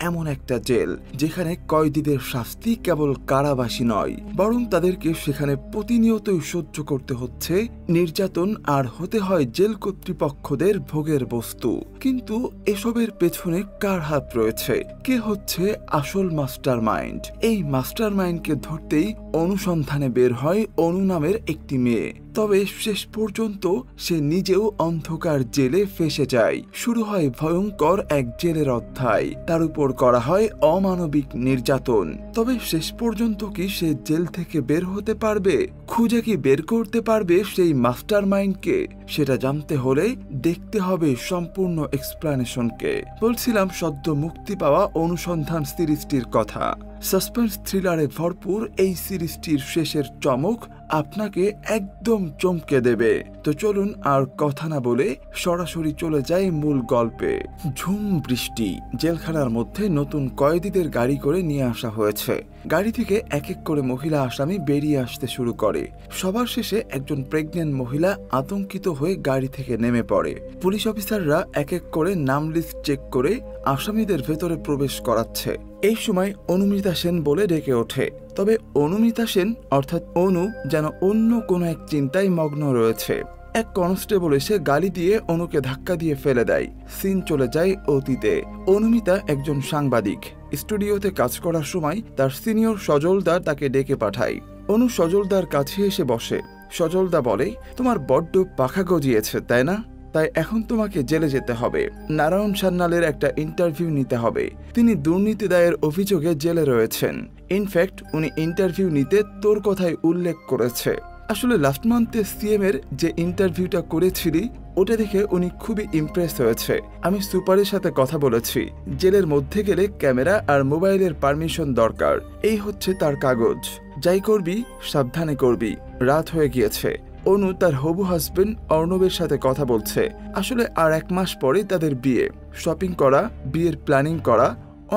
এমন একটা জেল যেখানে কয়েদিদের শাস্তি কেবল কারাবাসী নয়, বরং তাদেরকে সেখানে প্রতিনিয়তই সহ্য করতে হচ্ছে নির্যাতন আর হতে হয় জেল কর্তৃপক্ষদের ভোগের বস্তু। কিন্তু এসবের পেছনে কার হাত রয়েছে? কে হচ্ছে আসল মাস্টার মাইন্ড? এই মাস্টার মাইন্ডকে ধরতেই অনুসন্ধানে বের হয় অনু নামের একটি মেয়ে। তবে শেষ পর্যন্ত সে নিজেও অন্ধকার জেলে ফেসে যায়। শুরু হয় ভয়ঙ্কর এক জেলের অধ্যায়, তার উপর করা হয় অমানবিক নির্যাতন। তবে শেষ পর্যন্ত কি সে জেল থেকে বের হতে পারবে? খুঁজে কি বের করতে পারবে সেই মাস্টার মাইন্ডকে? সেটা জানতে হলে দেখতে হবে সম্পূর্ণ এক্সপ্লানেশনকে। বলছিলাম সদ্য মুক্তি পাওয়া অনুসন্ধান সিরিজটির কথা। সাসপেন্স থ্রিলারে ভরপুর এই সিরিজটির শেষের চমক আপনাকে একদম চমকে দেবে। তো চলুন আর কথা না বলে সরাসরি চলে যায় মূল গল্পে। ঝুম বৃষ্টি। জেলখানার মধ্যে নতুন কয়েদিদের গাড়ি করে নিয়ে আসা হয়েছে। গাড়ি থেকে এক এক করে মহিলা আসামি বেরিয়ে আসতে শুরু করে। সবার শেষে একজন প্রেগনেন্ট মহিলা আতঙ্কিত হয়ে গাড়ি থেকে নেমে পড়ে। পুলিশ অফিসাররা এক এক করে নাম লিস্ট চেক করে আসামিদের ভেতরে প্রবেশ করাচ্ছে। এই সময় অনুমিতা সেন বলে ডেকে ওঠে। তবে অনুমিতা সেন অর্থাৎ অনু যেন অন্য কোনো এক চিন্তায় মগ্ন রয়েছে। এক কনস্টেবল এসে গাড়ি দিয়ে অনুকে ধাক্কা দিয়ে ফেলে দেয়। সিন চলে যায় অতীতে। অনুমিতা একজন সাংবাদিক। স্টুডিওতে কাজ করার সময় তার সিনিয়র সজলদার তাকে ডেকে পাঠায়। অনু সজলদার কাছে এসে বসে। সজলদা বলে, তোমার বড্ড পাখা গজিয়েছে তাই না? তাই এখন তোমাকে জেলে যেতে হবে। নারায়ণ সান্যালের একটা ইন্টারভিউ নিতে হবে। তিনি দুর্নীতি দায়ের অভিযোগে জেলে রয়েছেন। ইনফ্যাক্ট উনি ইন্টারভিউ নিতে তোর কথাই উল্লেখ করেছে। আসলে লাস্ট মান্থে সিএম এর যে ইন্টারভিউটা করেছিলি ওটা দেখে উনি খুবই ইমপ্রেস হয়েছে। আমি সুপারের সাথে কথা বলেছি। জেলের মধ্যে গেলে ক্যামেরা আর মোবাইলের পারমিশন দরকার। এই হচ্ছে তার কাগজ। যাই করবি সাবধানে করবি। রাত হয়ে গিয়েছে। অনু তার হবু হাজবেন্ড অর্ণবের সাথে কথা বলছে। আসলে আর 1 মাস পরে তাদের বিয়ে। শপিং করা, বিয়ের প্ল্যানিং করা,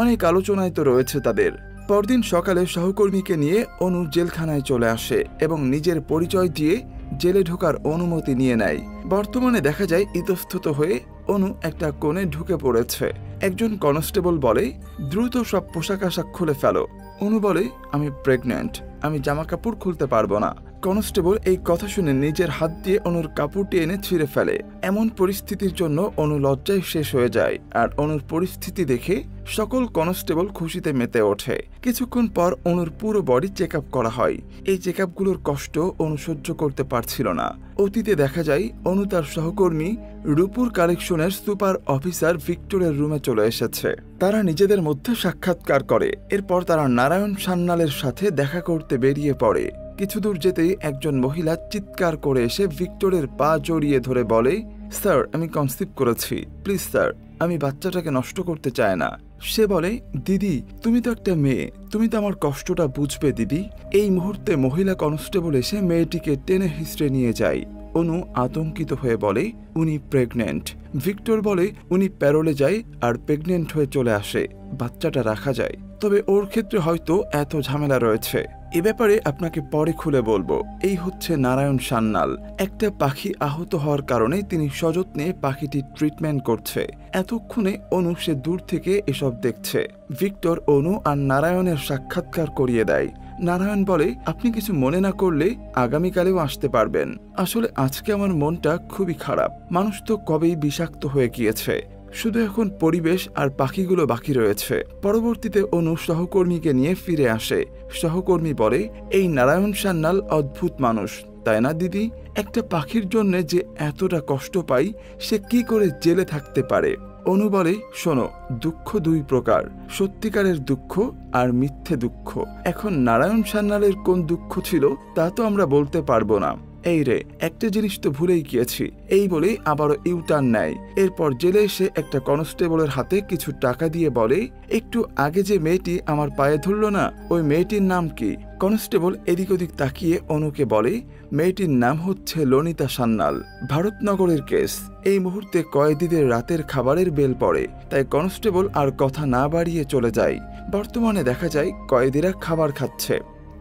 অনেক আলোচনায় তো রয়েছে তাদের। পরদিন সকালে সহকর্মীকে নিয়ে অনু জেলখানায় চলে আসে এবং নিজের পরিচয় দিয়ে জেলে ঢোকার অনুমতি নিয়ে নেয়। বর্তমানে দেখা যায় ইতস্তত হয়ে অনু একটা কোণে ঢুকে পড়েছে। একজন কনস্টেবল বলে, দ্রুত সব পোশাক আশাক খুলে ফেলো। অনু বলে, আমি প্রেগন্যান্ট, আমি জামা কাপড় খুলতে পারবো না। কনস্টেবল এই কথা শুনে নিজের হাত দিয়ে অনুর কাপড়টি এনে ছিঁড়ে ফেলে। এমন পরিস্থিতির জন্য অনু লজ্জায় শেষ হয়ে যায়। আর অনুর পরিস্থিতি দেখে সকল কনস্টেবল খুশিতে মেতে ওঠে। কিছুক্ষণ পর অনুর পুরো বডি চেক আপ করা হয়। এই চেক আপগুলোর কষ্ট অনু সহ্য করতে পারছিল না। অতীতে দেখা যায় অনু তার সহকর্মী রূপুর কালেকশনের সুপার অফিসার ভিক্টরের রুমে চলে এসেছে। তারা নিজেদের মধ্যে সাক্ষাৎকার করে। এরপর তারা নারায়ণ সান্যালের সাথে দেখা করতে বেরিয়ে পড়ে। কিছু দূর যেতেই একজন মহিলা চিৎকার করে এসে ভিক্টরের পা জড়িয়ে ধরে বলে, স্যার আমি কনসিভ করেছি, প্লিজ স্যার, আমি বাচ্চাটাকে নষ্ট করতে চাই না। সে বলে, দিদি তুমি তো একটা মেয়ে, তুমি তো আমার কষ্টটা বুঝবে দিদি। এই মুহূর্তে মহিলা কনস্টেবল এসে মেয়েটিকে টেনে হিঁচড়ে নিয়ে যায়। অনু আতঙ্কিত হয়ে বলে, উনি প্রেগনেন্ট। ভিক্টর বলে, উনি প্যারোলে যায় আর প্রেগনেন্ট হয়ে চলে আসে, বাচ্চাটা রাখা যায়। তবে ওর ক্ষেত্রে হয়তো এত ঝামেলা রয়েছে। এ ব্যাপারে আপনাকে পরে খুলে বলবো। এই হচ্ছে নারায়ণ সান্যাল। একটা পাখি আহত হওয়ার কারণে তিনি সযত্নে পাখিটির ট্রিটমেন্ট করছে। এতক্ষণে অনু সে দূর থেকে এসব দেখছে। ভিক্টর অনু আর নারায়ণের সাক্ষাৎকার করিয়ে দেয়। নারায়ণ বলে, আপনি কিছু মনে না করলে আগামীকালেও আসতে পারবেন। আসলে আজকে আমার মনটা খুবই খারাপ। মানুষ তো কবেই বিষাক্ত হয়ে গিয়েছে, শুধু এখন পরিবেশ আর পাখিগুলো বাকি রয়েছে। পরবর্তীতে অনু সহকর্মীকে নিয়ে ফিরে আসে। সহকর্মী বলে, এই নারায়ণ সান্যাল অদ্ভুত মানুষ, তাই না দিদি? একটা পাখির জন্য যে এতটা কষ্ট পাই, সে কি করে জেলে থাকতে পারে? অনু বলে, শোনো, দুঃখ 2 প্রকার, সত্যিকারের দুঃখ আর মিথ্যে দুঃখ। এখন নারায়ণ সান্যালের কোন দুঃখ ছিল তা তো আমরা বলতে পারবো না। এই রে, একটা জিনিস তো ভুলেই গিয়েছি। এই বলে আবারও ইউটার্ন নেয়। এরপর জেলে এসে একটা কনস্টেবলের হাতে কিছু টাকা দিয়ে বলে, একটু আগে যে মেয়েটি আমার পায়ে ধরল না, ওই মেয়েটির নাম কি? কনস্টেবল এদিক ওদিক তাকিয়ে অনুকে বলে, মেয়েটির নাম হচ্ছে ললিতা সান্যাল। ভারতনগরের কেস। এই মুহূর্তে কয়েদিদের রাতের খাবারের বেল পড়ে, তাই কনস্টেবল আর কথা না বাড়িয়ে চলে যায়। বর্তমানে দেখা যায় কয়েদিরা খাবার খাচ্ছে।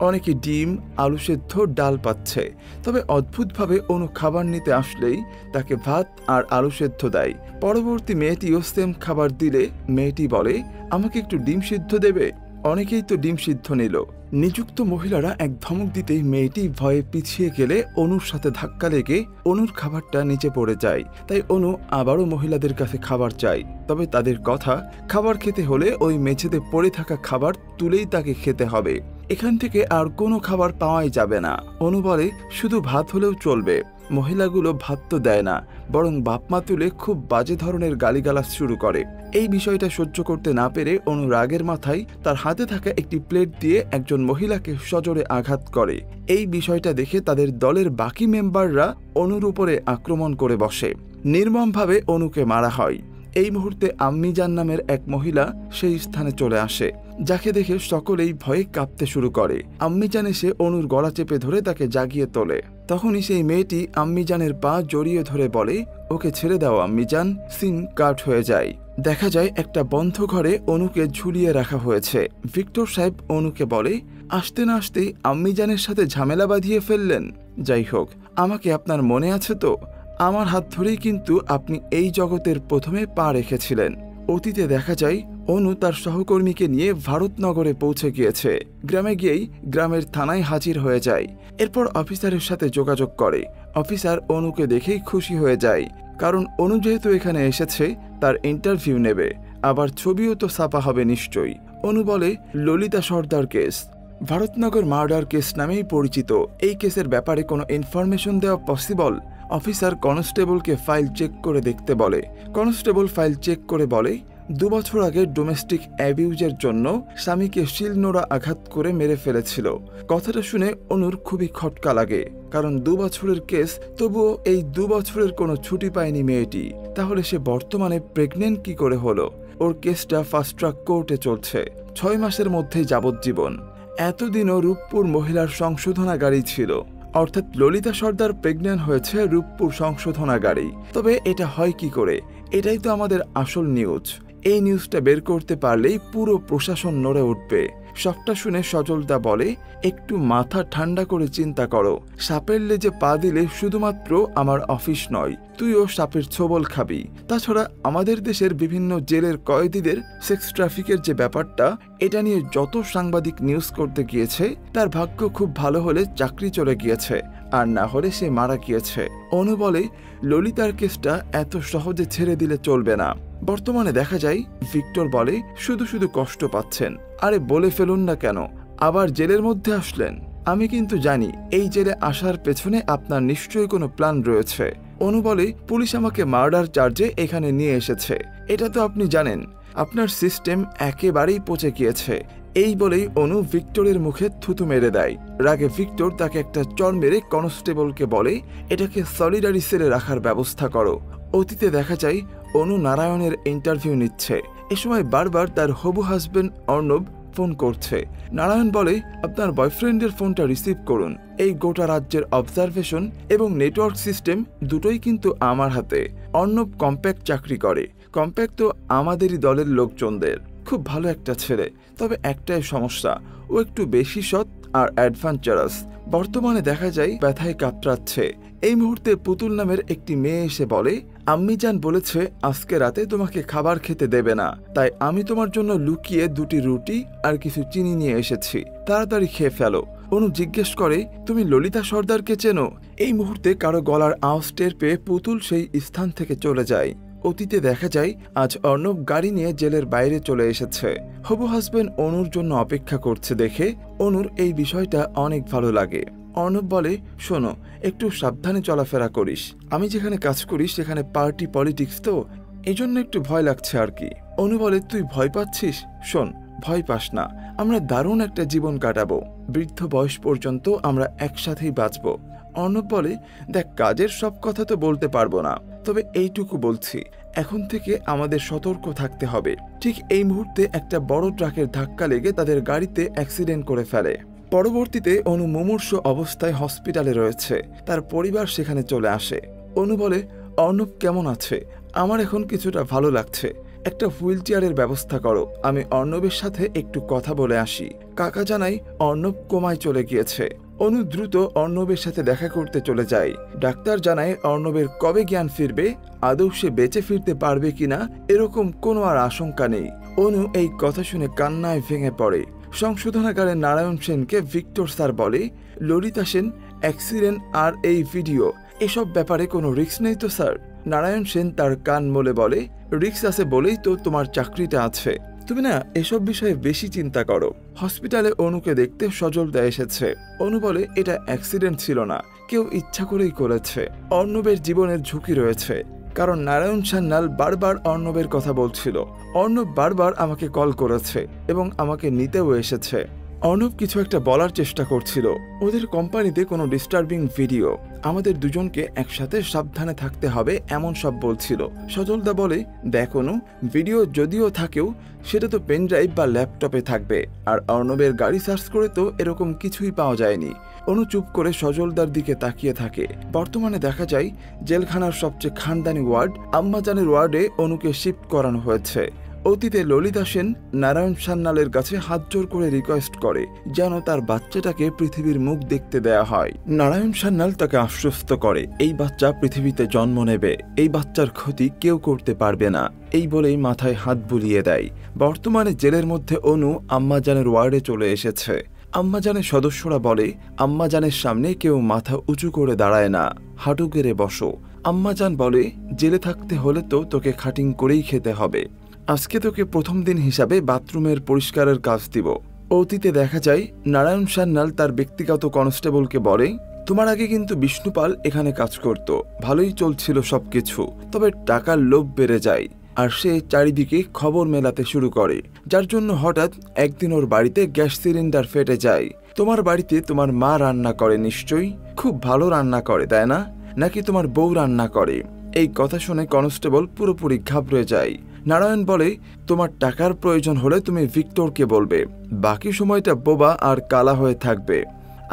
অনেকে ডিম, আলু সেদ্ধ, ডাল পাচ্ছে। তবে অদ্ভুতভাবে অনু খাবার নিতে আসলেই তাকে ভাত আর আলু সেদ্ধ দেয়। পরবর্তী মেয়েটিও সেম খাবার দিলে মেয়েটি বলে, আমাকে একটু ডিম সিদ্ধ দেবে? অনেকেই তো ডিম সিদ্ধ নিল। নিযুক্ত মহিলারা এক ধমক দিতেই মেয়েটি ভয়ে পিছিয়ে গেলে অনুর সাথে ধাক্কা লেগে অনুর খাবারটা নিচে পড়ে যায়। তাই অনু আবারও মহিলাদের কাছে খাবার চায়। তবে তাদের কথা, খাবার খেতে হলে ওই মেঝেতে পড়ে থাকা খাবার তুলেই তাকে খেতে হবে। এখান থেকে আর কোনো খাবার পাওয়াই যাবে না। অনু বলে, শুধু ভাত হলেও চলবে। মহিলাগুলো ভাত তো দেয় না, বরং বাপমা তুলে খুব বাজে ধরনের গালিগালাজ শুরু করে। এই বিষয়টা সহ্য করতে না পেরে অনু রাগের মাথায় তার হাতে থাকা একটি প্লেট দিয়ে একজন মহিলাকে সজোরে আঘাত করে। এই বিষয়টা দেখে তাদের দলের বাকি মেম্বাররা অনুর উপরে আক্রমণ করে বসে। নির্মমভাবে অনুকে মারা হয়। এই মুহূর্তে আম্মিজান নামের এক মহিলা সেই স্থানে চলে আসে, যাকে দেখে সকলেই ভয়ে কাঁপতে শুরু করে। আম্মিজান এসে অনুর গলা চেপে ধরে তাকে জাগিয়ে তোলে। তখনই সেই মেয়েটি আম্মিজানের পা জড়িয়ে ধরে বলে, ওকে ছেড়ে দাও আম্মিজান। সিন কাট হয়ে যায়। দেখা যায় একটা বন্ধ ঘরে অনুকে ঝুলিয়ে রাখা হয়েছে। ভিক্টর সাহেব অনুকে বলে, আসতে না আসতেই আম্মিজানের সাথে ঝামেলা বাঁধিয়ে ফেললেন। যাই হোক, আমাকে আপনার মনে আছে তো? আমার হাত ধরেই কিন্তু আপনি এই জগতের প্রথমে পা রেখেছিলেন। অতীতে দেখা যায় অনু তার সহকর্মীকে নিয়ে ভারতনগরে পৌঁছে গিয়েছে। গ্রামে গিয়েই গ্রামের থানায় হাজির হয়ে যায়। এরপর অফিসারের সাথে যোগাযোগ করে। অফিসার অনুকে দেখেই খুশি হয়ে যায়, কারণ অনু যেহেতু এখানে এসেছে তার ইন্টারভিউ নেবে, আবার ছবিও তো ছাপা হবে নিশ্চয়ই। অনু বলে, ললিতা সর্দার কেস, ভারতনগর মার্ডার কেস নামেই পরিচিত। এই কেসের ব্যাপারে কোনো ইনফরমেশন দেওয়া পসিবল? অফিসার কনস্টেবলকে ফাইল চেক করে দেখতে বলে। কনস্টেবল ফাইল চেক করে বলে, 2 বছর আগে ডোমেস্টিক অ্যাবিউজের জন্য স্বামীকে শিলনোড়া আঘাত করে মেরে ফেলেছিল। কথাটা শুনে অনুর খুবই খটকা লাগে, কারণ 2 বছরের কেস, তবুও এই 2 বছরের কোনো ছুটি পায়নি মেয়েটি। তাহলে সে বর্তমানে প্রেগনেন্ট কি করে হলো? ওর কেসটা ফাস্ট ট্র্যাক কোর্টে চলছে, 6 মাসের মধ্যেই যাবজ্জীবন। এতদিনও রূপপুর মহিলার সংশোধনাগারই ছিল, অর্থাৎ ললিতা সর্দার প্রেগনেন্ট হয়েছে রূপপুর সংশোধনাগারে। তবে এটা হয় কি করে? এটাই তো আমাদের আসল নিউজ। এই নিউজটা বের করতে পারলেই পুরো প্রশাসন নড়ে উঠবে। সবটা শুনে সজলদা বলে, একটু মাথা ঠান্ডা করে চিন্তা করো। সাপের লেজে পা দিলে শুধুমাত্র আমার অফিস নয়, তুইও সাপের ছোবল খাবি। তাছাড়া আমাদের দেশের বিভিন্ন জেলের কয়েদিদের সেক্স ট্রাফিকের যে ব্যাপারটা, এটা নিয়ে যত সাংবাদিক নিউজ করতে গিয়েছে তার ভাগ্য খুব ভালো হলে চাকরি চলে গিয়েছে, আর না হলে সে মারা গিয়েছে। অনু বলে, ললিতার কেসটা এত সহজে ছেড়ে দিলে চলবে না। বর্তমানে দেখা যায় ভিক্টর বলে, শুধু শুধু কষ্ট পাচ্ছেন। আরে বলে ফেলুন না কেন, আবার জেলের মধ্যে আসলেন। আমি কিন্তু জানি এই জেলে আসার পেছনে আপনার নিশ্চয়ই কোনো প্ল্যান রয়েছে। অনু বলে, পুলিশ আমাকে মার্ডার চার্জে এখানে নিয়ে এসেছে, এটা তো আপনি জানেন। আপনার সিস্টেম একেবারেই পচে গিয়েছে। এই বলেই অনু ভিক্টরের মুখে থুতু মেরে দেয়। রাগে ভিক্টর তাকে একটা চড় মেরে কনস্টেবলকে বলে, এটাকে সলিডারি সেলে রাখার ব্যবস্থা করো। অতীতে দেখা যায় অনু নারায়ণের ইন্টারভিউ নিচ্ছে। এ সময় বারবার তার হবু হাজবেন্ড অর্ণব ফোন করছে। নারায়ণ বলে, আপনার বয়ফ্রেন্ডের ফোনটা রিসিভ করুন। এই গোটা রাজ্যের অবজারভেশন এবং নেটওয়ার্ক সিস্টেম দুটোই কিন্তু আমার হাতে। অর্ণব কম্প্যাক্ট চাকরি করে। কম্প্যাক্ট তো আমাদেরই দলের লোকজনদের। খুব ভালো একটা ছেলে, তবে একটাই সমস্যা, ও একটু বেশি সৎ আর অ্যাডভেঞ্চারাস। বর্তমানে দেখা যায় ব্যথায় কাতরাচ্ছে। এই মুহূর্তে পুতুল নামের একটি মেয়ে এসে বলে, আম্মিজান বলেছে আজকে রাতে তোমাকে খাবার খেতে দেবে না, তাই আমি তোমার জন্য লুকিয়ে 2টি রুটি আর কিছু চিনি নিয়ে এসেছি, তাড়াতাড়ি খেয়ে ফেলো। অনু জিজ্ঞেস করে, তুমি ললিতা সর্দারকে চেনো? এই মুহূর্তে কারো গলার আওয়াজ টের পেয়ে পুতুল সেই স্থান থেকে চলে যায়। অতীতে দেখা যায় আজ অর্ণব গাড়ি নিয়ে জেলের বাইরে চলে এসেছে। হবু হাজবেন্ড অনুর জন্য অপেক্ষা করছে দেখে অনুর এই বিষয়টা অনেক ভালো লাগে। অর্ণব বলে, শোনো, একটু সাবধানে চলাফেরা করিস। আমি যেখানে কাজ করি সেখানে পার্টি পলিটিক্স তো, এজন্য একটু ভয় লাগছে আর কি। অনু বলে, তুই ভয় পাচ্ছিস? শোন, ভয় পাস না, আমরা দারুণ একটা জীবন কাটাবো। বৃদ্ধ বয়স পর্যন্ত আমরা একসাথেই বাঁচবো। অর্ণব বলে, দেখ, কাজের সব কথা তো বলতে পারবো না, তবে এইটুকু বলছি, এখন থেকে আমাদের সতর্ক থাকতে হবে। ঠিক এই মুহূর্তে একটা বড় ট্রাকের ধাক্কা লেগে তাদের গাড়িতে অ্যাক্সিডেন্ট করে ফেলে। পরবর্তীতে অনু মুমূর্ষু অবস্থায় হসপিটালে রয়েছে। তার পরিবার সেখানে চলে আসে। অনু বলে, অর্ণব কেমন আছে? আমার এখন কিছুটা ভালো লাগছে। একটা হুইল চেয়ারের ব্যবস্থা করো, আমি অর্ণবের সাথে একটু কথা বলে আসি। কাকা জানাই অর্ণব কোমায় চলে গিয়েছে। অনু দ্রুত অর্ণবের সাথে দেখা করতে চলে যায়। ডাক্তার জানায় অর্ণবের কবে জ্ঞান ফিরবে, আদৌ সে বেঁচে ফিরতে পারবে কিনা এরকম কোনো আর আশঙ্কা নেই। অনু এই কথা শুনে কান্নায় ভেঙে পড়ে। সংশোধনাগারে নারায়ণ সেনকে ভিক্টর স্যার বলে, ললিতা সেন অ্যাক্সিডেন্ট আর এই ভিডিও এসব ব্যাপারে কোনো রিস্ক নেই তো স্যার? নারায়ণ সেন তার কান মলে বলে, রিস্ক আছে বলেই তো তোমার চাকরিটা আছে, তুমি না এসব বিষয়ে বেশি চিন্তা করো। হসপিটালে অনুকে দেখতে সজলদা এসেছে। অনু বলে, এটা অ্যাক্সিডেন্ট ছিল না, কেউ ইচ্ছা করেই করেছে। অর্ণবের জীবনের ঝুঁকি রয়েছে, কারণ নারায়ণ সান্যাল বারবার অর্ণবের কথা বলছিল। অর্ণব বারবার আমাকে কল করেছে এবং আমাকে নিতেও এসেছে। অর্ণব কিছু একটা বলার চেষ্টা করছিল। ওদের কোম্পানিতে কোনো ডিস্টার্বিং ভিডিও, আমাদের দুজনকে একসাথে সাবধানে থাকতে হবে এমন সব বলছিল। সজলদা বলে, দেখো ভিডিও যদিও থাকেও সেটা তো পেনড্রাইভ বা ল্যাপটপে থাকবে, আর অর্ণবের গাড়ি সার্চ করে তো এরকম কিছুই পাওয়া যায়নি। অনু চুপ করে সজলদার দিকে তাকিয়ে থাকে। বর্তমানে দেখা যায় জেলখানার সবচেয়ে খানদানি ওয়ার্ড আম্মাজানের ওয়ার্ডে অনুকে শিফট করানো হয়েছে। অতীতে ললিতা সেন নারায়ণ সান্যালের কাছে হাত জোর করে রিকোয়েস্ট করে যেন তার বাচ্চাটাকে পৃথিবীর মুখ দেখতে দেয়া হয়। নারায়ণ সান্যাল তাকে আশ্বস্ত করে, এই বাচ্চা পৃথিবীতে জন্ম নেবে, এই বাচ্চার ক্ষতি কেউ করতে পারবে না, এই বলেই মাথায় হাত বুলিয়ে দেয়। বর্তমানে জেলের মধ্যে অনু আম্মাজানের ওয়ার্ডে চলে এসেছে। আম্মাজানের সদস্যরা বলে, আম্মাজানের সামনে কেউ মাথা উঁচু করে দাঁড়ায় না, হাঁটু গেড়ে বসো। আম্মাজান বলে, জেলে থাকতে হলে তো তোকে খাটিং করেই খেতে হবে, আজকে তোকে প্রথম দিন হিসাবে বাথরুমের পরিষ্কারের কাজ দিব। অতীতে দেখা যায় নারায়ণ সান্যাল তার ব্যক্তিগত কনস্টেবলকে বলে, তোমার আগে কিন্তু বিষ্ণুপাল এখানে কাজ করত, ভালোই চলছিল সবকিছু, তবে টাকার লোভ বেড়ে যায় আর সে চারিদিকে খবর মেলাতে শুরু করে, যার জন্য হঠাৎ একদিন ওর বাড়িতে গ্যাস সিলিন্ডার ফেটে যায়। তোমার বাড়িতে তোমার মা রান্না করে নিশ্চয়ই, খুব ভালো রান্না করে তাই না, নাকি তোমার বউ রান্না করে? এই কথা শুনে কনস্টেবল পুরোপুরি ঘাবড়ে যায়। নারায়ণ বলে, তোমার টাকার প্রয়োজন হলে তুমি ভিক্টরকে বলবে, বাকি সময়টা বোবা আর কালা হয়ে থাকবে।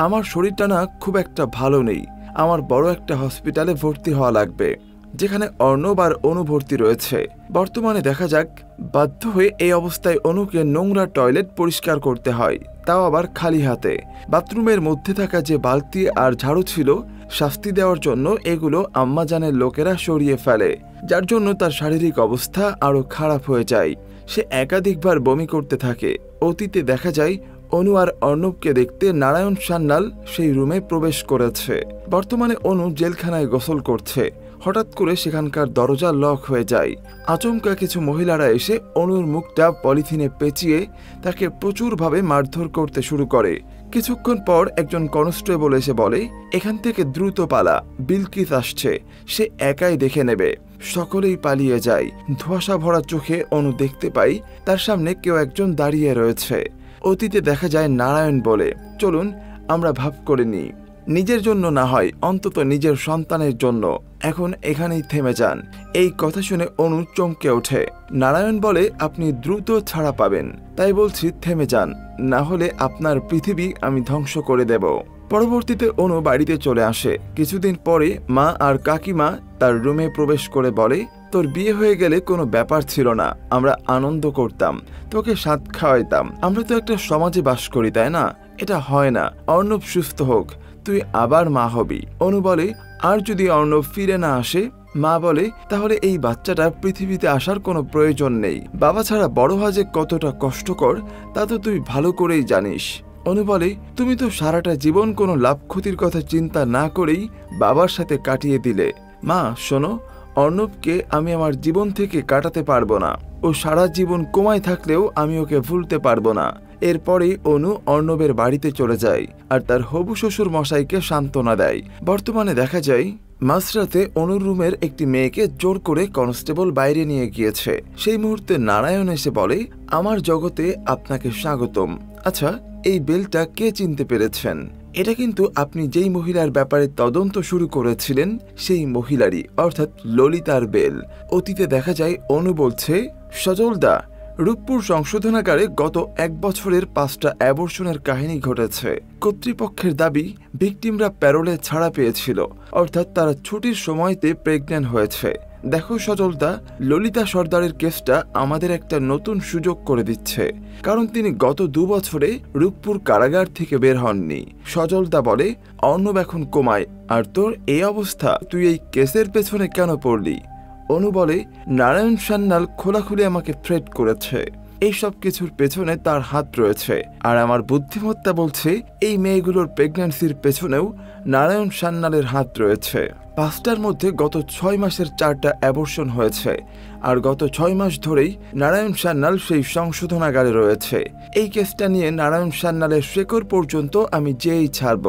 আমার শরীরটা না খুব একটা ভালো নেই, আমার বড় একটা হসপিটালে ভর্তি হওয়া লাগবে, যেখানে অর্ণব আর অনু ভর্তি রয়েছে। বর্তমানে দেখা যাক, বাধ্য হয়ে এই অবস্থায় অনুকে নোংরা টয়লেট পরিষ্কার করতে হয়, তাও আবার খালি হাতে। বাথরুমের মধ্যে থাকা যে বালতি আর ঝাড়ু ছিল, শাস্তি দেওয়ার জন্য এগুলো আম্মাজানের লোকেরা সরিয়ে ফেলে, যার জন্য তার শারীরিক অবস্থা আরো খারাপ হয়ে যায়। সে একাধিকবার বমি করতে থাকে। অতীতে দেখা যায় অনু আর অর্ণবকে দেখতে নারায়ণ সান্যাল সেই রুমে প্রবেশ করেছে। বর্তমানে অনু জেলখানায় গোসল করছে। হঠাৎ করে সেখানকার দরজা লক হয়ে যায়। আচমকা কিছু মহিলারা এসে অনুর মুখটা পলিথিনে পেঁচিয়ে তাকে প্রচুরভাবে মারধর করতে শুরু করে। কিছুক্ষণ পর একজন কনস্টেবল এসে বলে, এখান থেকে দ্রুত পালা, বিলকিস আসছে, সে একাই দেখে নেবে। সকলেই পালিয়ে যায়। ধোঁয়াশা ভরা চোখে অনু দেখতে পাই তার সামনে কেউ একজন দাঁড়িয়ে রয়েছে। অতীতে দেখা যায় নারায়ণ বলে, চলুন আমরা ভাব করে নিই, নিজের জন্য না হয় অন্তত নিজের সন্তানের জন্য এখন এখানেই থেমে যান। এই কথা শুনে অনু চমকে ওঠে। নারায়ণ বলে, আপনি দ্রুত ছাড়া পাবেন, তাই বলছি থেমে যান, না হলে আপনার পৃথিবী আমি ধ্বংস করে দেব। পরবর্তীতে অনু বাড়িতে চলে আসে। কিছুদিন পরে মা আর কাকিমা তার রুমে প্রবেশ করে বলে, তোর বিয়ে হয়ে গেলে কোনো ব্যাপার ছিল না, আমরা আনন্দ করতাম, তোকে স্বাদ খাওয়াইতাম, আমরা তো একটা সমাজে বাস করি তাই না, এটা হয় না, অর্ণব সুস্থ হোক, তুই আবার মা হবি। অনু বলে, আর যদি অর্ণব ফিরে না আসে? মা বলে, তাহলে এই বাচ্চাটা পৃথিবীতে আসার কোনো প্রয়োজন নেই, বাবা ছাড়া বড় হওয়া যে কতটা কষ্টকর তা তো তুই ভালো করেই জানিস। অনু বলে, তুমি তো সারাটা জীবন কোনো লাভ ক্ষতির কথা চিন্তা না করেই বাবার সাথে কাটিয়ে দিলে। মা শোনো, অর্ণবকে আমি আমার জীবন থেকে কাটাতে পারবো না, ও সারা জীবন কোমায় থাকলেও আমি ওকে ভুলতে পারবো না। এরপরেই অনু অর্ণবের বাড়িতে চলে যায় আর তার হবু শ্বশুর মশাইকে সান্ত্বনা দেয়। বর্তমানে দেখা যায় মাঝরাতে অনুর রুমের একটি মেয়েকে জোর করে কনস্টেবল বাইরে নিয়ে গিয়েছে। সেই মুহূর্তে নারায়ণ এসে বলে, আমার জগতে আপনাকে স্বাগতম। আচ্ছা, এই বেলটা কে চিনতে পেরেছেন? এটা কিন্তু আপনি যেই মহিলার ব্যাপারে তদন্ত শুরু করেছিলেন সেই মহিলারই, অর্থাৎ ললিতার বেল। অতীতে দেখা যায় অনু বলছে, সজলদা, রূপপুর সংশোধনাগারে গত 1 বছরের 5টা অ্যাবর্শনের কাহিনী ঘটেছে। কর্তৃপক্ষের দাবি ভিকটিমরা প্যারোলে ছাড়া পেয়েছিল, অর্থাৎ তারা ছুটির সময়তে প্রেগন্যান্ট হয়েছে। দেখো সজলদা, ললিতা সর্দারের কেসটা আমাদের একটা নতুন সুযোগ করে দিচ্ছে, কারণ তিনি গত 2 বছরে রূপপুর কারাগার থেকে বের হননি। সজলদা বলে, অর্ণব এখন কোমায়, আর তোর এই অবস্থা, তুই এই কেসের পেছনে কেন পড়লি? অনু বলে, নারায়ণ সান্যাল খোলাখুলি আমাকে থ্রেট করেছে, এই সব কিছুর পেছনে তার হাত রয়েছে, আর আমার বুদ্ধিমত্তা বলছে এই মেয়েগুলোর প্রেগন্যান্সির পেছনেও নারায়ণ সান্যালের হাত রয়েছে। 5টার মধ্যে গত 6 মাসের 4টা অ্যাবর্শন হয়েছে, আর গত 6 মাস ধরেই নারায়ণ সান্যাল সেই সংশোধনাগারে রয়েছে। এই কেসটা নিয়ে নারায়ণ সান্যালের শেকড় পর্যন্ত আমি যেই ছাড়ব।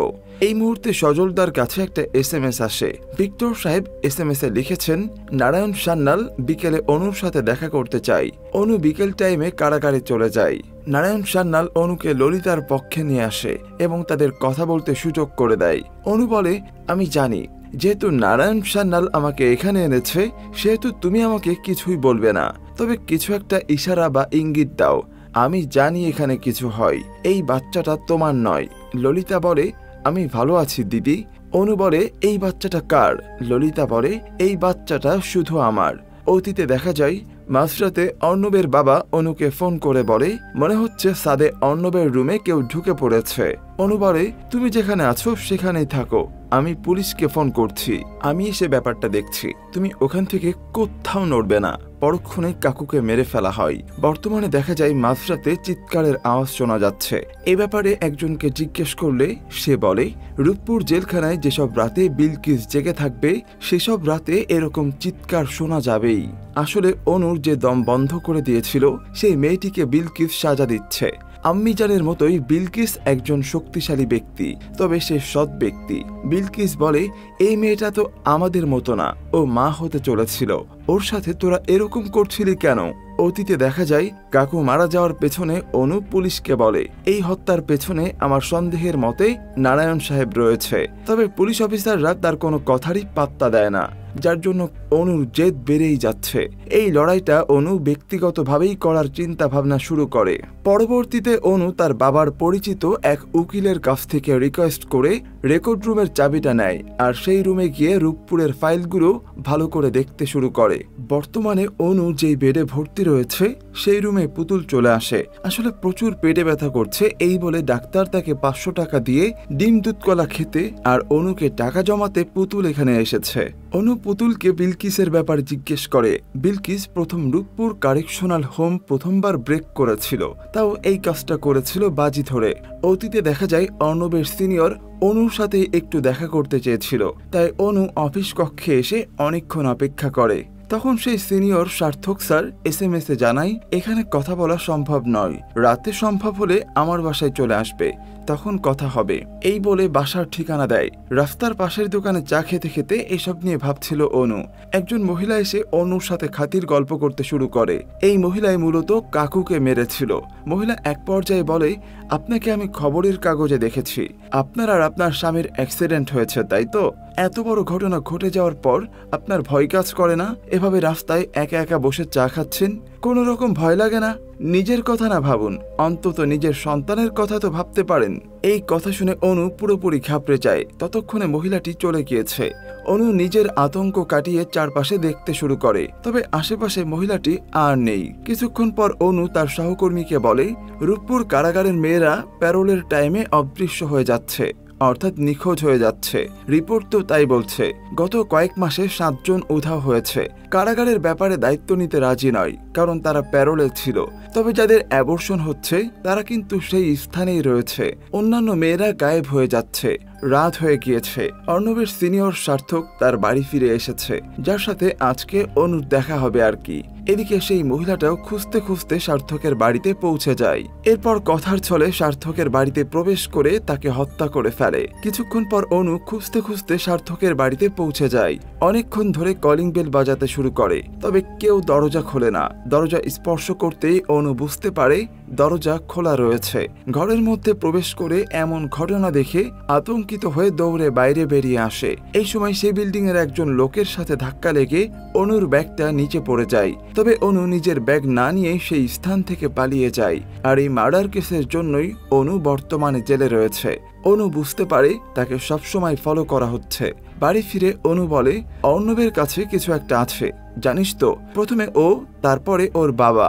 এই মুহূর্তে সজলদার কাছে একটা SMS আসে। ভিক্টর সাহেব SMS-এ লিখেছেন, নারায়ণ সান্যাল বিকেলে অনুর সাথে দেখা করতে চাই। অনু বিকেল টাইমে কারাগারে চলে যায়। নারায়ণ সান্যাল অনুকে ললিতার পক্ষে নিয়ে আসে এবং তাদের কথা বলতে সুযোগ করে দেয়। অনু বলে, আমি জানি যেহেতু নারায়ণ সান্যাল আমাকে এখানে এনেছে, সেহেতু তুমি আমাকে কিছুই বলবে না, তবে কিছু একটা ইশারা বা ইঙ্গিত দাও। আমি জানি এখানে কিছু হয়, এই বাচ্চাটা তোমার নয়। ললিতা বলে, আমি ভালো আছি দিদি। অনু বলে, এই বাচ্চাটা কার? ললিতা বলে, এই বাচ্চাটা শুধু আমার। অতীতে দেখা যায় মাঝরাতে অর্ণবের বাবা অনুকে ফোন করে বলে, মনে হচ্ছে সাদে অর্ণবের রুমে কেউ ঢুকে পড়েছে। অনু বলে, তুমি যেখানে আছো সেখানেই থাকো, আমি পুলিশকে ফোন করছি, আমি এসে ব্যাপারটা দেখছি, তুমি ওখান থেকে কোথাও নড়বে না। পরক্ষণে কাকুকে মেরে ফেলা হয়। বর্তমানে দেখা যায় মাঝরাতে চিৎকারের আওয়াজ শোনা যাচ্ছে। এ ব্যাপারে একজনকে জিজ্ঞেস করলে সে বলে, রূপপুর জেলখানায় যেসব রাতে বিলকিস জেগে থাকবে, সেসব রাতে এরকম চিৎকার শোনা যাবেই। আসলে অনুর যে দম বন্ধ করে দিয়েছিল, সেই মেয়েটিকে বিলকিস সাজা দিচ্ছে। আম্মিজানের মতোই বিলকিস একজন শক্তিশালী ব্যক্তি, তবে সে সৎ ব্যক্তি। বিলকিস বলে, এই মেয়েটা তো আমাদের মতো না, ও মা হতে চলেছিল, ওর সাথে তোরা এরকম করছিলি কেন? অতীতে দেখা যায় কাকু মারা যাওয়ার পেছনে অনু পুলিশকে বলে, এই হত্যার পেছনে আমার সন্দেহের মতে নারায়ণ সাহেব রয়েছে, তবে পুলিশ অফিসাররা তার কোনো কথারই পাত্তা দেয় না, যার জন্য অনুর জেদ বেড়েই যাচ্ছে। এই লড়াইটা অনু ব্যক্তিগতভাবেই করার চিন্তা ভাবনা শুরু করে। পরবর্তীতে অনু তার বাবার পরিচিত এক উকিলের কাছ থেকে রিকোয়েস্ট করে রেকর্ড রুমের চাবিটা নেয়, আর সেই রুমে গিয়ে রূপপুরের ফাইলগুলো ভালো করে দেখতে শুরু করে। বর্তমানে অনু যেই বেডে ভর্তি রয়েছে, সেই রুমে পুতুল চলে আসে। আসলে প্রচুর পেটে ব্যথা করছে, এই বলে ডাক্তার তাকে 500 টাকা দিয়ে ডিম দুধ কলা খেতে আর অনুকে টাকা জমাতে পুতুল এখানে এসেছে। অনু পুতুলকে বিলকিসের ব্যাপারে জিজ্ঞেস করে। বিলকিস প্রথম রূপপুর কারেকশনাল হোম প্রথমবার ব্রেক করেছিল, তাও এই কাজটা করেছিল বাজি ধরে। অতীতে দেখা যায় অর্ণবের সিনিয়র অনুর সাথে একটু দেখা করতে চেয়েছিল, তাই অনু অফিস কক্ষে এসে অনেকক্ষণ অপেক্ষা করে। তখন সেই সিনিয়র সার্থক স্যার SMS-এ জানায়, এখানে কথা বলা সম্ভব নয়, রাতে সম্ভব হলে আমার বাসায় চলে আসবে, তখন কথা হবে। এই বলে বাসার ঠিকানা দেয়। রাস্তার পাশের দোকানে চা খেতে খেতে এসব নিয়ে ভাবছিল অনু। একজন মহিলা এসে অনুর সাথে খাতির গল্প করতে শুরু করে। এই মহিলাই মূলত কাকুকে মেরেছিল। মহিলা এক পর্যায়ে বলে, আপনাকে আমি খবরের কাগজে দেখেছি, আপনার আর আপনার স্বামীর অ্যাক্সিডেন্ট হয়েছে, তাই তো? এত বড় ঘটনা ঘটে যাওয়ার পর আপনার ভয় কাজ করে না? এভাবে রাস্তায় একা একা বসে চা খাচ্ছেন, কোনো রকম ভয় লাগে না? নিজের কথা না ভাবুন, অন্তত নিজের সন্তানের কথা তো ভাবতে পারেন। এই কথা শুনে অনু পুরোপুরি ঘাবড়ে যায়। ততক্ষণে মহিলাটি চলে গিয়েছে। অনু নিজের আতঙ্ক কাটিয়ে চারপাশে দেখতে শুরু করে, তবে আশেপাশে মহিলাটি আর নেই। কিছুক্ষণ পর অনু তার সহকর্মীকে বলে, রূপপুর কারাগারের মেয়েরা প্যারোলের টাইমে অদৃশ্য হয়ে যাচ্ছে, অর্থাৎ নিখোঁজ হয়ে যাচ্ছে। রিপোর্ট তো তাই বলছে। গত কয়েক মাসে 7 জন উধাও হয়েছে। কারাগারের ব্যাপারে দায়িত্ব নিতে রাজি নয়, কারণ তারা প্যারোলে ছিল। তবে যাদের অ্যাবর্শন হচ্ছে তারা কিন্তু সেই স্থানেই রয়েছে। অন্যান্য মেয়েরা গায়েব হয়ে যাচ্ছে। রাত হয়ে গিয়েছে। অর্ণবের সিনিয়র সার্থক তার বাড়ি ফিরে এসেছে, যার সাথে আজকে অনুর দেখা হবে আর কি। এদিকে সেই মহিলাটাও খুঁজতে খুঁজতে সার্থকের বাড়িতে পৌঁছে যায়। এরপর কথার ছলে সার্থকের বাড়িতে প্রবেশ করে তাকে হত্যা করে ফেলে। কিছুক্ষণ পর অনু খুঁজতে খুঁজতে সার্থকের বাড়িতে পৌঁছে যায়। অনেকক্ষণ ধরে কলিং বেল বাজাতে শুরু করে, তবে কেউ দরজা খোলে না। দরজা স্পর্শ করতেই অনু বুঝতে পারে দরজা খোলা রয়েছে। ঘরের মধ্যে প্রবেশ করে এমন ঘটনা দেখে আতঙ্কিত হয়ে দৌড়ে বাইরে বেরিয়ে আসে। এই সময় সেই বিল্ডিং এর একজন লোকের সাথে ধাক্কা লেগে অনুর ব্যাগটা নিচে পড়ে যায়। তবে অনু নিজের ব্যাগ না নিয়ে সেই স্থান থেকে পালিয়ে যায়। আর এই মার্ডার কেসের জন্যই অনু বর্তমানে জেলে রয়েছে। অনু বুঝতে পারে তাকে সবসময় ফলো করা হচ্ছে। বাড়ি ফিরে অনু বলে, অর্ণবের কাছে কিছু একটা আছে, জানিস তো। প্রথমে ও, তারপরে ওর বাবা,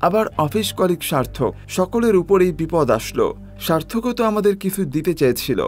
আবার অফিস কলিগ সার্থক, সকলের উপরেই বিপদ আসলো। সার্থকও তো আমাদের কিছু দিতে চেয়েছিল।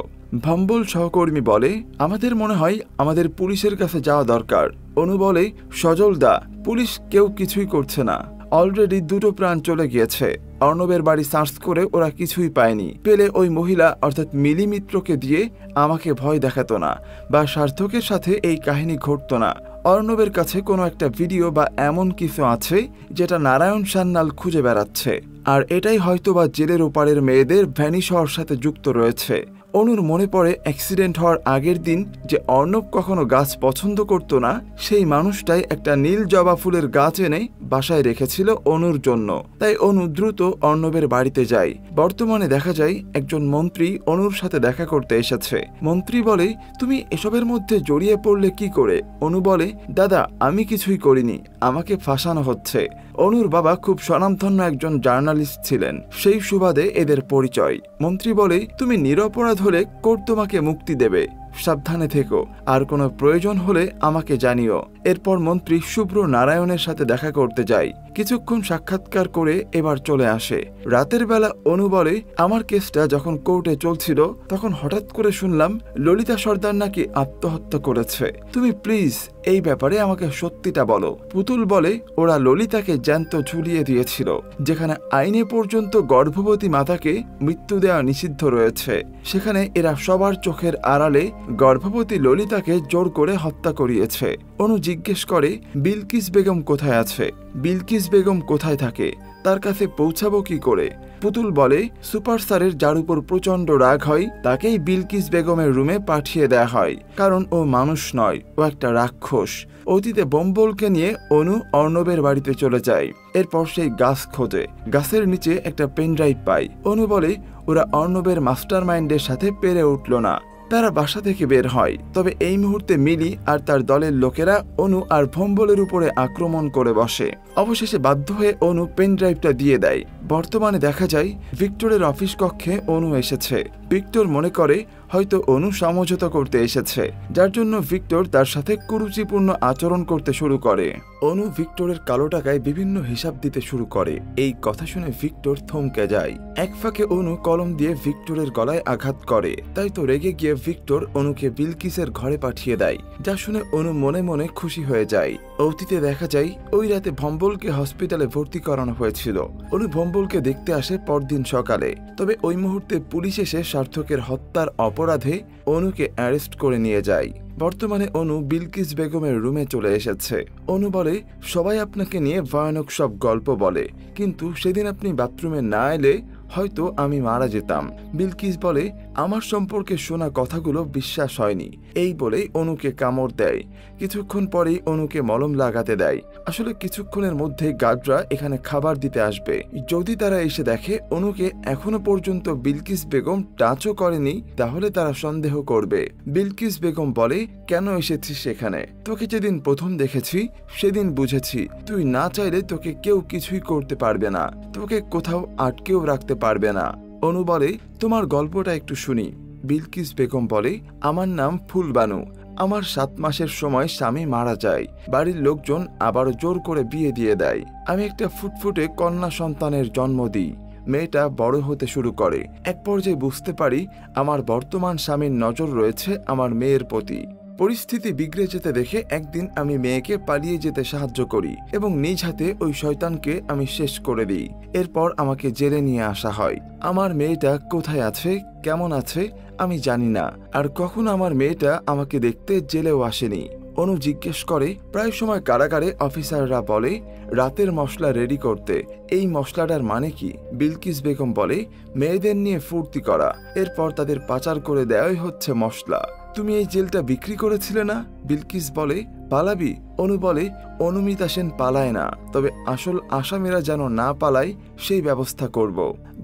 ভম্বল সহকর্মী বলে, আমাদের মনে হয় আমাদের পুলিশের কাছে যাওয়া দরকার। অনু বলে, সজল দা, পুলিশ কেউ কিছুই করছে না, অলরেডি 2টো প্রাণ চলে গিয়েছে। অর্ণবের বাড়ি সার্চ করে ওরা কিছুই পায়নি, পেলে ওই মহিলা অর্থাৎ মিলি মিত্রকে দিয়ে আমাকে ভয় দেখাতো না, বা সার্থকের সাথে এই কাহিনী ঘটতো না। অর্ণবের কাছে কোনো একটা ভিডিও বা এমন কিছু আছে যেটা নারায়ণ সান্যাল খুঁজে বেড়াচ্ছে, আর এটাই হয়তোবা জেলের ওপারের মেয়েদের ভ্যানিশ হওয়ার সাথে যুক্ত রয়েছে। অনুর মনে পড়ে অ্যাক্সিডেন্ট হওয়ার আগের দিন যে অর্ণব কখনো গাছ পছন্দ করত না, সেই মানুষটাই একটা নীল জবা ফুলের গাছ এনে বাসায় রেখেছিল অনুর জন্য। তাই অনু দ্রুত অর্ণবের বাড়িতে যায়। বর্তমানে দেখা যায় একজন মন্ত্রী অনুর সাথে দেখা করতে এসেছে। মন্ত্রী বলে, তুমি এসবের মধ্যে জড়িয়ে পড়লে কি করে? অনু বলে, দাদা, আমি কিছুই করিনি, আমাকে ফাঁসানো হচ্ছে। অনুর বাবা খুব স্বনামধন্য একজন জার্নালিস্ট ছিলেন, সেই সুবাদে এদের পরিচয়। মন্ত্রী বলে, তুমি নিরপরাধ হলে কোর্ট তোমাকে মুক্তি দেবে, সাবধানে থেকো, আর কোনো প্রয়োজন হলে আমাকে জানিও। এরপর মন্ত্রী শুভ্র নারায়ণের সাথে দেখা করতে যায়। কিছুক্ষণ সাক্ষাৎকার করে এবার চলে আসে। রাতের বেলা অনু বলে, আমার কেসটা যখন কোর্টে চলছিল তখন হঠাৎ করে শুনলাম ললিতা সর্দার নাকি আত্মহত্যা করেছে। তুমি প্লিজ এই ব্যাপারে আমাকে সত্যিটা বলো। পুতুল বলে, ওরা ললিতাকে জ্যান্ত ঝুলিয়ে দিয়েছিল, যেখানে আইনে পর্যন্ত গর্ভবতী মাতাকে মৃত্যু দেওয়া নিষিদ্ধ রয়েছে, সেখানে এরা সবার চোখের আড়ালে গর্ভবতী ললিতাকে জোর করে হত্যা করিয়েছে। অনু জিজ্ঞেস করে, বিলকিস বেগম কোথায় আছে? বিলকিস বেগম কোথায় থাকে? তার কাছে পৌঁছাবো কি করে? পুতুল বলে, সুপার স্টারের যার উপর প্রচন্ড রাগ হয় তাকেই বিলকিস বেগমের রুমে পাঠিয়ে দেয়া হয়, কারণ ও মানুষ নয়, ও একটা রাক্ষস। অতীতে বম্বলকে নিয়ে অনু অর্ণবের বাড়িতে চলে যায়। এরপর সেই গাছ খোঁজে, গাছের নিচে একটা পেনড্রাইভ পায়। অনু বলে, ওরা অর্ণবের মাস্টার মাইন্ডের সাথে পেরে উঠল না, তারা বাসা থেকে বের হয়। তবে এই মুহূর্তে মিলি আর তার দলের লোকেরা অনু আর ভম্বলের উপরে আক্রমণ করে বসে। অবশেষে বাধ্য হয়ে অনু পেন ড্রাইভটা দিয়ে দেয়। বর্তমানে দেখা যায় ভিক্টরের অফিস কক্ষে অনু এসেছে। ভিক্টর মনে করে হয়তো অনু সমঝোতা করতে এসেছে, যার জন্য ভিক্টর তার সাথে কুরুচিপূর্ণ আচরণ করতে শুরু করে। অনু ভিক্টরের কালো টাকায় বিভিন্ন হিসাব দিতে শুরু করে। এই কথা শুনে ভিক্টর থমকে যায়। এক ফাঁকে অনু কলম দিয়ে ভিক্টরের গলায় আঘাত করে। তাই তো রেগে গিয়ে ভিক্টর অনুকে বিলকিসের ঘরে পাঠিয়ে দেয়, যা শুনে অনু মনে মনে খুশি হয়ে যায়। অতীতে দেখা যায় ওই রাতে ভম্বলকে হসপিটালে ভর্তি করানো হয়েছিল। অনু ভম্বলকে দেখতে আসে পরদিন সকালে। তবে ওই মুহূর্তে পুলিশ এসে সার্থকের হত্যার অপরাধে অনুকে অ্যারেস্ট করে নিয়ে যায়। বর্তমানে অনু বিলকিস বেগমের রুমে চলে এসেছে। অনু বলে, সবাই আপনাকে নিয়ে ভয়ানক সব গল্প বলে, কিন্তু সেদিন আপনি বাথরুমে না এলে হয়তো আমি মারা যেতাম। বিলকিস বলে, আমার সম্পর্কে শোনা কথাগুলো বিশ্বাস হয়নি। এই বলেই অনুকে কামড় দেয়। কিছুক্ষণ পরেই অনুকে মলম লাগাতে দেয়। আসলে কিছুক্ষণের মধ্যে গার্ডরা এখানে খাবার দিতে আসবে। যদি তারা এসে দেখে অনুকে এখনো পর্যন্ত বিলকিস বেগম টাচও করেনি, তাহলে তারা সন্দেহ করবে। বিলকিস বেগম বলে, কেন এসেছিস সেখানে? তোকে যেদিন প্রথম দেখেছি সেদিন বুঝেছি তুই না চাইলে তোকে কেউ কিছুই করতে পারবে না, তোকে কোথাও আটকেও রাখতে পারবে না। অনু বলে, তোমার গল্পটা একটু শুনি। বিলকিস বেগম বলে, আমার নাম ফুলবানু। আমার 7 মাসের সময় স্বামী মারা যায়। বাড়ির লোকজন আবারও জোর করে বিয়ে দিয়ে দেয়। আমি একটা ফুটফুটে কন্যা সন্তানের জন্ম দিই। মেয়েটা বড় হতে শুরু করে। এক পর্যায়ে বুঝতে পারি আমার বর্তমান স্বামীর নজর রয়েছে আমার মেয়ের প্রতি। পরিস্থিতি বিগড়ে যেতে দেখে একদিন আমি মেয়েকে পালিয়ে যেতে সাহায্য করি এবং নিজ হাতে ওই শয়তানকে আমি শেষ করে দিই। এরপর আমাকে জেলে নিয়ে আসা হয়। আমার মেয়েটা কোথায় আছে, কেমন আছে আমি জানি না, আর কখনো আমার মেয়েটা আমাকে দেখতে জেলেও আসেনি। অনু জিজ্ঞেস করে, প্রায় সময় কারাগারে অফিসাররা বলে রাতের মশলা রেডি করতে, এই মশলাটার মানে কি? বিলকিস বেগম বলে, মেয়েদের নিয়ে ফুর্তি করা, এরপর তাদের পাচার করে দেওয়াই হচ্ছে মশলা। তুমি এই জেলটা বিক্রি করেছিলে না? বিলকিস বলে, পালাবি? অনু বলে, অনুমিতা সেন পালায় না, তবে আসল আসামিরা যেন না পালায় সেই ব্যবস্থা করব।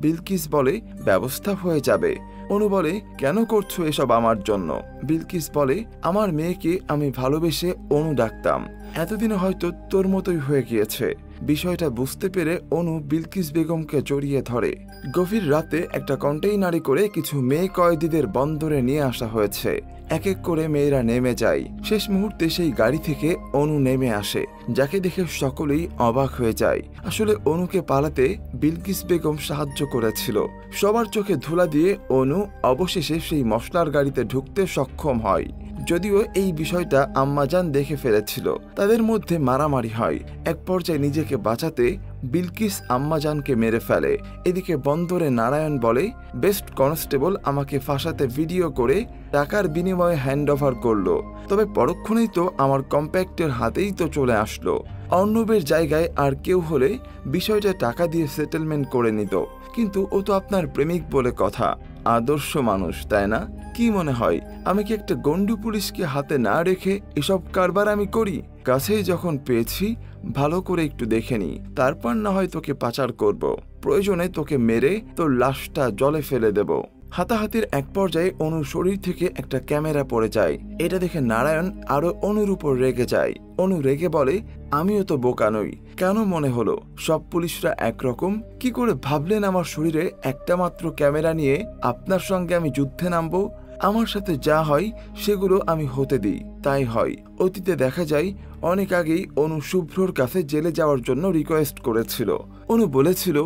বিলকিস বলে, ব্যবস্থা হয়ে যাবে। অনু বলে, কেন করছো এসব আমার জন্য? বিলকিস বলে, আমার মেয়েকে আমি ভালোবেসে অনু ডাকতাম, এতদিনে হয়তো তোর মতোই হয়ে গিয়েছে। বিষয়টা বুঝতে পেরে অনু বিলকিস বেগমকে জড়িয়ে ধরে। গভীর রাতে একটা কন্টেইনারে করে কিছু মেয়ে কয়েদিদের বন্দরে নিয়ে আসা হয়েছে। এক এক করে মেয়েরা নেমে যায়। শেষ মুহূর্তে সেই গাড়ি থেকে অনু নেমে আসে, যাকে দেখে সকলেই অবাক হয়ে যায়। আসলে অনুকে পালাতে বিলকিস বেগম সাহায্য করেছিল। সবার চোখে ধুলা দিয়ে অনু অবশেষে সেই মশলার গাড়িতে ঢুকতে সক্ষম হয়। যদিও এই বিষয়টা আম্মাজান দেখে ফেলেছিল। তাদের মধ্যে মারামারি হয়। এক পর্যায়ে নিজেকে বাঁচাতে বিলকিস আম্মাজানকে মেরে ফেলে। এদিকে বন্দরে নারায়ণ বলে, বেস্ট কনস্টেবল আমাকে ফাঁসাতে ভিডিও করে টাকার বিনিময়ে হ্যান্ড ওভার করলো, তবে পরক্ষণেই তো আমার কম্প্যাক্টের হাতেই তো চলে আসলো। অর্ণবের জায়গায় আর কেউ হলে বিষয়টা টাকা দিয়ে সেটেলমেন্ট করে নিত, কিন্তু ও তো আপনার প্রেমিক বলে কথা। আদর্শ মানুষ, তাই না? কি মনে হয় আমি কি একটা গন্ডু পুলিশকে হাতে না রেখে এসব কারবার আমি করি? কাছেই যখন পেয়েছি ভালো করে একটু দেখে নি, তারপর না হয় তোকে পাচার করব। প্রয়োজনে তোকে মেরে তোর লাশটা জলে ফেলে দেব। হাতাহাতির এক পর্যায়ে অনুর শরীর থেকে একটা ক্যামেরা পড়ে যায়। এটা দেখে নারায়ণ আরো অনুর উপর রেগে যায়। অনু রেগে বলে, আমিও তো বোকা নই, কেন মনে হলো সব পুলিশরা একরকম? কি করে ভাবলেন আমার শরীরে একটা মাত্র ক্যামেরা নিয়ে আপনার সঙ্গে আমি যুদ্ধে নামবো? আমার সাথে যা হয় সেগুলো আমি হতে দিই, তাই হয়। অতীতে দেখা যায় অনেক আগেই অনু শুভ্রর কাছে জেলে যাওয়ার জন্য রিকোয়েস্ট করেছিল। অনু বলেছিল,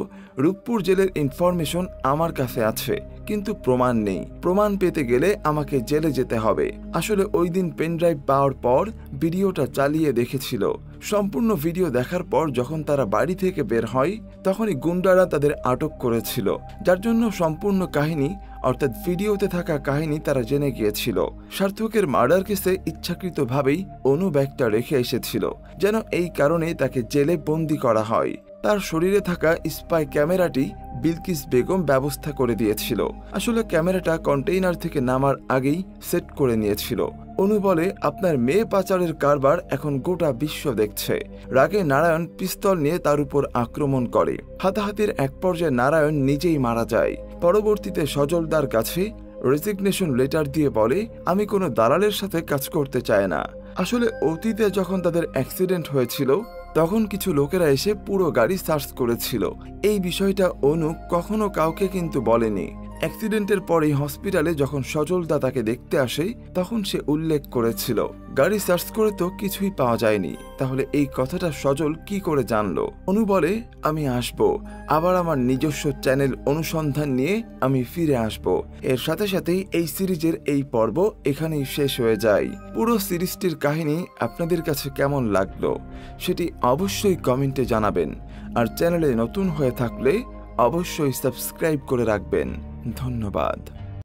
রূপপুর জেলের ইনফরমেশন আমার কাছে আছে, কিন্তু প্রমাণ নেই। প্রমাণ পেতে গেলে আমাকে জেলে যেতে হবে। আসলে ওই দিন পেনড্রাইভ পাওয়ার পর ভিডিওটা চালিয়ে দেখেছিল। সম্পূর্ণ ভিডিও দেখার পর যখন তারা বাড়ি থেকে বের হয়, তখনই গুন্ডারা তাদের আটক করেছিল, যার জন্য সম্পূর্ণ কাহিনী অর্থাৎ ভিডিওতে থাকা কাহিনী তারা জেনে গিয়েছিল। সার্থকের মার্ডার কেসে ইচ্ছাকৃতভাবেই অনু ব্যাগটা রেখে এসেছিল, যেন এই কারণে তাকে জেলে বন্দি করা হয়। তার শরীরে থাকা স্পাই ক্যামেরাটি বিলকিস বেগম ব্যবস্থা করে দিয়েছিল। আসলে ক্যামেরাটা কন্টেইনার থেকে নামার আগেই সেট করে নিয়েছিল। অনু বলে, আপনার মেয়ে পাচারের কারবার এখন গোটা বিশ্ব দেখছে। রাগে নারায়ণ পিস্তল নিয়ে তার উপর আক্রমণ করে। হাতাহাতির এক পর্যায়ে নারায়ণ নিজেই মারা যায়। পরবর্তীতে সজলদার কাছে রেজিগনেশন লেটার দিয়ে বলে, আমি কোনো দালালের সাথে কাজ করতে চাই না। আসলে অতীতে যখন তাদের অ্যাক্সিডেন্ট হয়েছিল, তখন কিছু লোকেরা এসে পুরো গাড়ি সার্চ করেছিল। এই বিষয়টা অনু কখনো কাউকে কিন্তু বলেনি। অ্যাক্সিডেন্টের পরেই হসপিটালে যখন সজলদা তাকে দেখতে আসে, তখন সে উল্লেখ করেছিল, গাড়ি সার্চ করে তো কিছুই পাওয়া যায়নি। তাহলে এই কথাটা সজল কি করে জানলো? অনু বলে, আমি আসব, আবার আমার নিজস্ব চ্যানেল অনুসন্ধান নিয়ে আমি ফিরে আসব। এর সাথে সাথেই এই সিরিজের এই পর্ব এখানেই শেষ হয়ে যায়। পুরো সিরিজটির কাহিনী আপনাদের কাছে কেমন লাগলো সেটি অবশ্যই কমেন্টে জানাবেন। আর চ্যানেলে নতুন হয়ে থাকলে অবশ্যই সাবস্ক্রাইব করে রাখবেন। ধন্যবাদ।